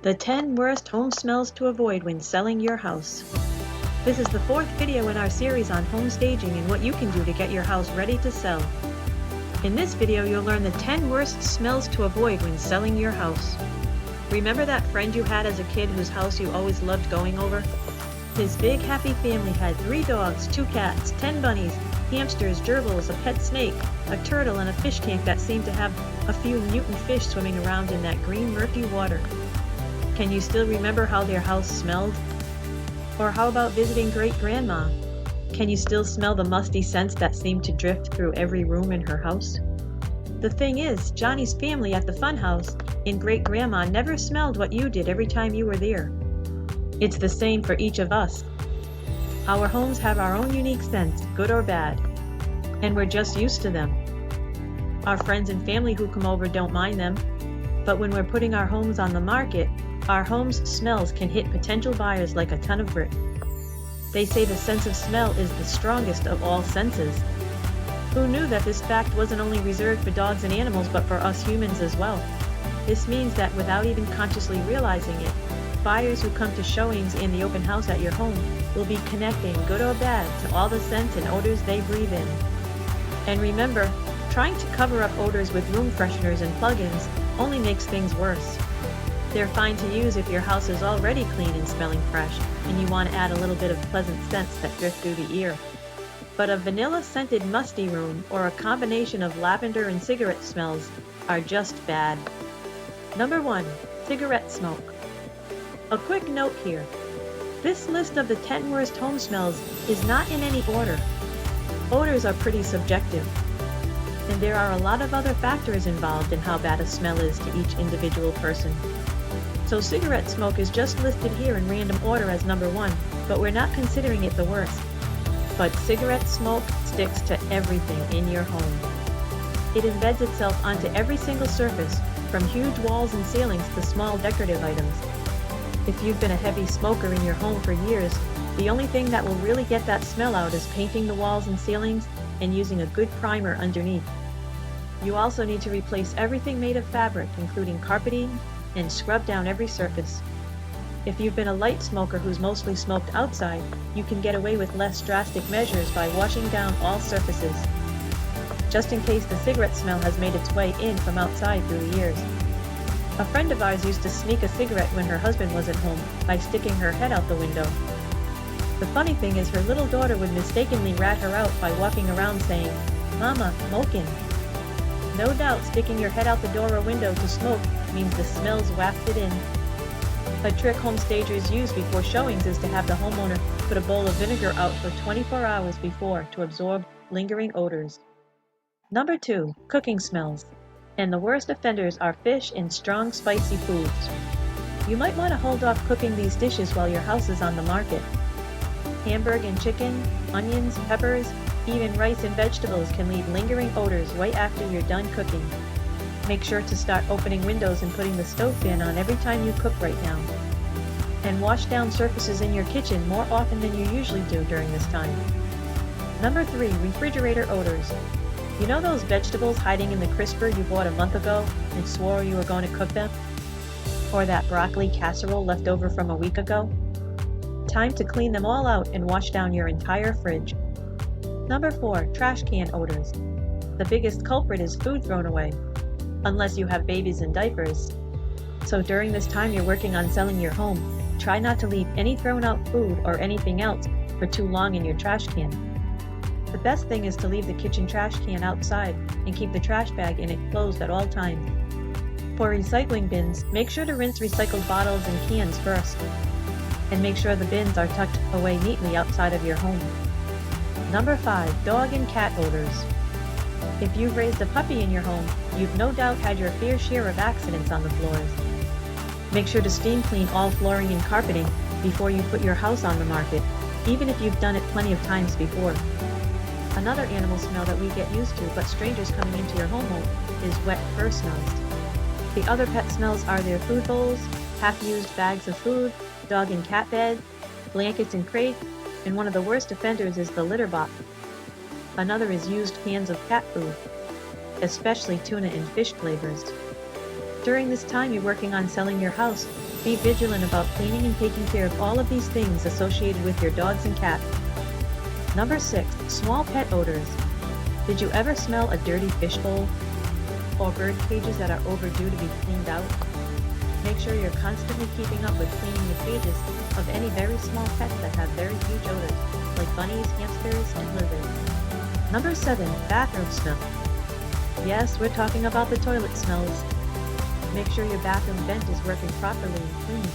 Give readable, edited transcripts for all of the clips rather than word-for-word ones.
The 10 worst home smells to avoid when selling your house. This is the 4th video in our series on home staging and what you can do to get your house ready to sell. In this video, you'll learn the 10 worst smells to avoid when selling your house. Remember that friend you had as a kid whose house you always loved going over? His big happy family had 3 dogs, 2 cats, 10 bunnies, hamsters, gerbils, a pet snake, a turtle, and a fish tank that seemed to have a few mutant fish swimming around in that green murky water. Can you still remember how their house smelled? Or how about visiting great-grandma? Can you still smell the musty scents that seemed to drift through every room in her house? The thing is, Johnny's family at the funhouse in great-grandma never smelled what you did every time you were there. It's the same for each of us. Our homes have our own unique scents, good or bad, and we're just used to them. Our friends and family who come over don't mind them, but when we're putting our homes on the market, our home's smells can hit potential buyers like a ton of bricks. They say the sense of smell is the strongest of all senses. Who knew that this fact wasn't only reserved for dogs and animals but for us humans as well? This means that without even consciously realizing it, buyers who come to showings in the open house at your home will be connecting, good or bad, to all the scents and odors they breathe in. And remember, trying to cover up odors with room fresheners and plug-ins only makes things worse. They're fine to use if your house is already clean and smelling fresh, and you want to add a little bit of pleasant scents that drift through the ear. But a vanilla-scented Musty Room or a combination of lavender and cigarette smells are just bad. Number 1. Cigarette smoke. A quick note here. This list of the 10 worst home smells is not in any order. Odors are pretty subjective, and there are a lot of other factors involved in how bad a smell is to each individual person. So cigarette smoke is just listed here in random order as number 1, but we're not considering it the worst. But cigarette smoke sticks to everything in your home. It embeds itself onto every single surface, from huge walls and ceilings to small decorative items. If you've been a heavy smoker in your home for years, the only thing that will really get that smell out is painting the walls and ceilings and using a good primer underneath. You also need to replace everything made of fabric, including carpeting, and scrub down every surface. If you've been a light smoker who's mostly smoked outside, you can get away with less drastic measures by washing down all surfaces, just in case the cigarette smell has made its way in from outside through the years. A friend of ours used to sneak a cigarette when her husband wasn't home by sticking her head out the window. The funny thing is her little daughter would mistakenly rat her out by walking around saying, "Mama, smokin'." No doubt sticking your head out the door or window to smoke means the smells wafted in. A trick home stagers use before showings is to have the homeowner put a bowl of vinegar out for 24 hours before to absorb lingering odors. Number 2. Cooking smells. And the worst offenders are fish and strong spicy foods. You might want to hold off cooking these dishes while your house is on the market. Hamburger and chicken, onions, peppers, even rice and vegetables can leave lingering odors right after you're done cooking. Make sure to start opening windows and putting the stove fan on every time you cook right now. And wash down surfaces in your kitchen more often than you usually do during this time. Number 3. Refrigerator odors. You know those vegetables hiding in the crisper you bought a month ago and swore you were going to cook them? Or that broccoli casserole left over from a week ago? Time to clean them all out and wash down your entire fridge. Number 4. Trash can odors. The biggest culprit is food thrown away, unless you have babies in diapers. So during this time you're working on selling your home, try not to leave any thrown out food or anything else for too long in your trash can. The best thing is to leave the kitchen trash can outside and keep the trash bag in it closed at all times. For recycling bins, make sure to rinse recycled bottles and cans first, and make sure the bins are tucked away neatly outside of your home. Number 5. Dog and cat odors. If you've raised a puppy in your home, you've no doubt had your fair share of accidents on the floors. Make sure to steam clean all flooring and carpeting before you put your house on the market, even if you've done it plenty of times before. Another animal smell that we get used to, but strangers coming into your home is wet fur smells. The other pet smells are their food bowls, half-used bags of food, dog and cat bed, blankets and crates, and one of the worst offenders is the litter box. Another is used cans of cat food, especially tuna and fish flavors. During this time you're working on selling your house, Be vigilant about cleaning and taking care of all of these things associated with your dogs and cats. Number 6. Small pet odors. Did you ever smell a dirty fishbowl? Or bird cages that are overdue to be cleaned out? Make sure you're constantly keeping up with cleaning the cages of any very small pets that have very huge odors, like bunnies, hamsters, and lizards. Number 7. Bathroom smell. Yes, we're talking about the toilet smells. Make sure your bathroom vent is working properly and clean,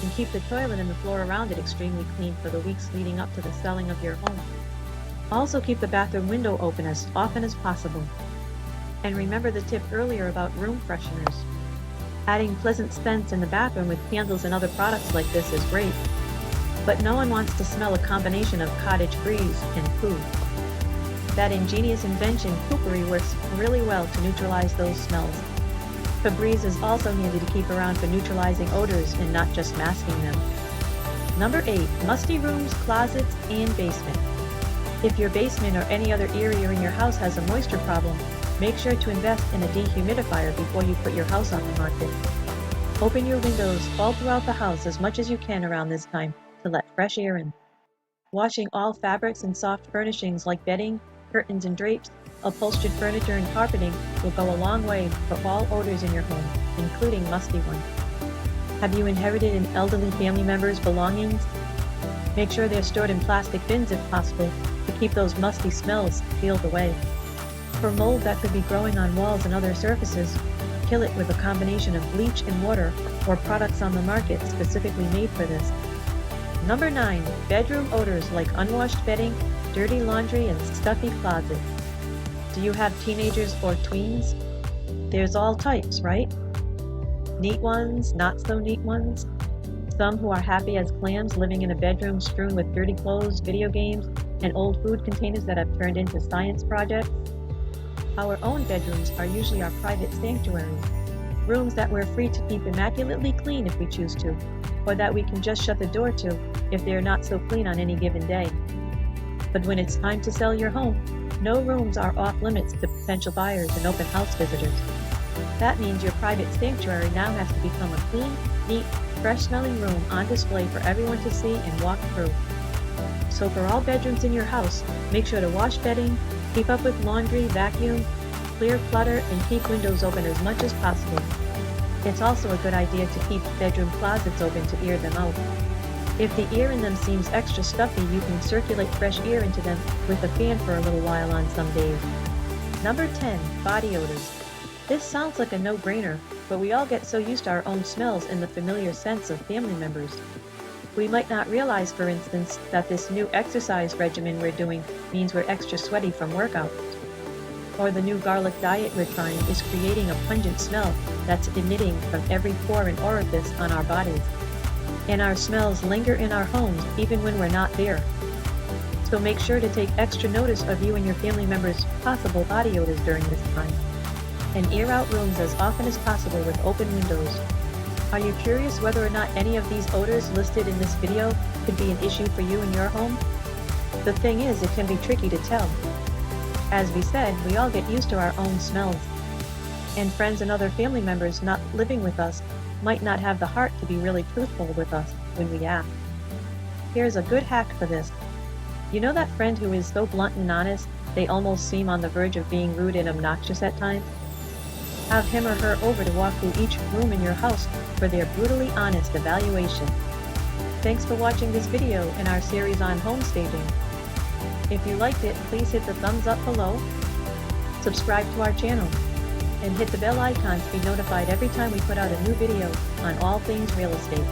and keep the toilet and the floor around it extremely clean for the weeks leading up to the selling of your home. Also keep the bathroom window open as often as possible. And remember the tip earlier about room fresheners. Adding pleasant scents in the bathroom with candles and other products like this is great, but no one wants to smell a combination of cottage breeze and poo. That ingenious invention, poopery, works really well to neutralize those smells. Febreze is also handy to keep around for neutralizing odors and not just masking them. Number 8. Musty rooms, closets, and basement. If your basement or any other area in your house has a moisture problem, make sure to invest in a dehumidifier before you put your house on the market. Open your windows all throughout the house as much as you can around this time to let fresh air in. Washing all fabrics and soft furnishings like bedding, curtains and drapes, upholstered furniture and carpeting will go a long way for all odors in your home, including musty ones. Have you inherited an elderly family member's belongings? Make sure they're stored in plastic bins if possible to keep those musty smells sealed away. For mold that could be growing on walls and other surfaces, kill it with a combination of bleach and water or products on the market specifically made for this. Number 9. Bedroom odors like unwashed bedding, dirty laundry, and stuffy closets. Do you have teenagers or tweens? There's all types, right? Neat ones, not so neat ones. Some who are happy as clams living in a bedroom strewn with dirty clothes, video games, and old food containers that have turned into science projects. Our own bedrooms are usually our private sanctuaries, rooms that we're free to keep immaculately clean if we choose to, or that we can just shut the door to if they are not so clean on any given day. But when it's time to sell your home, no rooms are off limits to potential buyers and open house visitors. That means your private sanctuary now has to become a clean, neat, fresh-smelling room on display for everyone to see and walk through. So for all bedrooms in your house, make sure to wash bedding, keep up with laundry, vacuum, clear clutter, and keep windows open as much as possible. It's also a good idea to keep bedroom closets open to air them out. If the air in them seems extra stuffy, you can circulate fresh air into them with a fan for a little while on some days. Number 10. Body odors. This sounds like a no-brainer, but we all get so used to our own smells and the familiar scents of family members. We might not realize, for instance, that this new exercise regimen we're doing means we're extra sweaty from workouts. Or the new garlic diet we're trying is creating a pungent smell that's emitting from every pore and orifice on our bodies. And our smells linger in our homes even when we're not there. So make sure to take extra notice of you and your family members' possible body odors during this time. And air out rooms as often as possible with open windows. Are you curious whether or not any of these odors listed in this video could be an issue for you in your home? The thing is, it can be tricky to tell. As we said, we all get used to our own smells. And friends and other family members not living with us might not have the heart to be really truthful with us when we ask. Here's a good hack for this. You know that friend who is so blunt and honest, they almost seem on the verge of being rude and obnoxious at times? Have him or her over to walk through each room in your house for their brutally honest evaluation. Thanks for watching this video in our series on home staging. If you liked it, please hit the thumbs up below, subscribe to our channel, and hit the bell icon to be notified every time we put out a new video on all things real estate.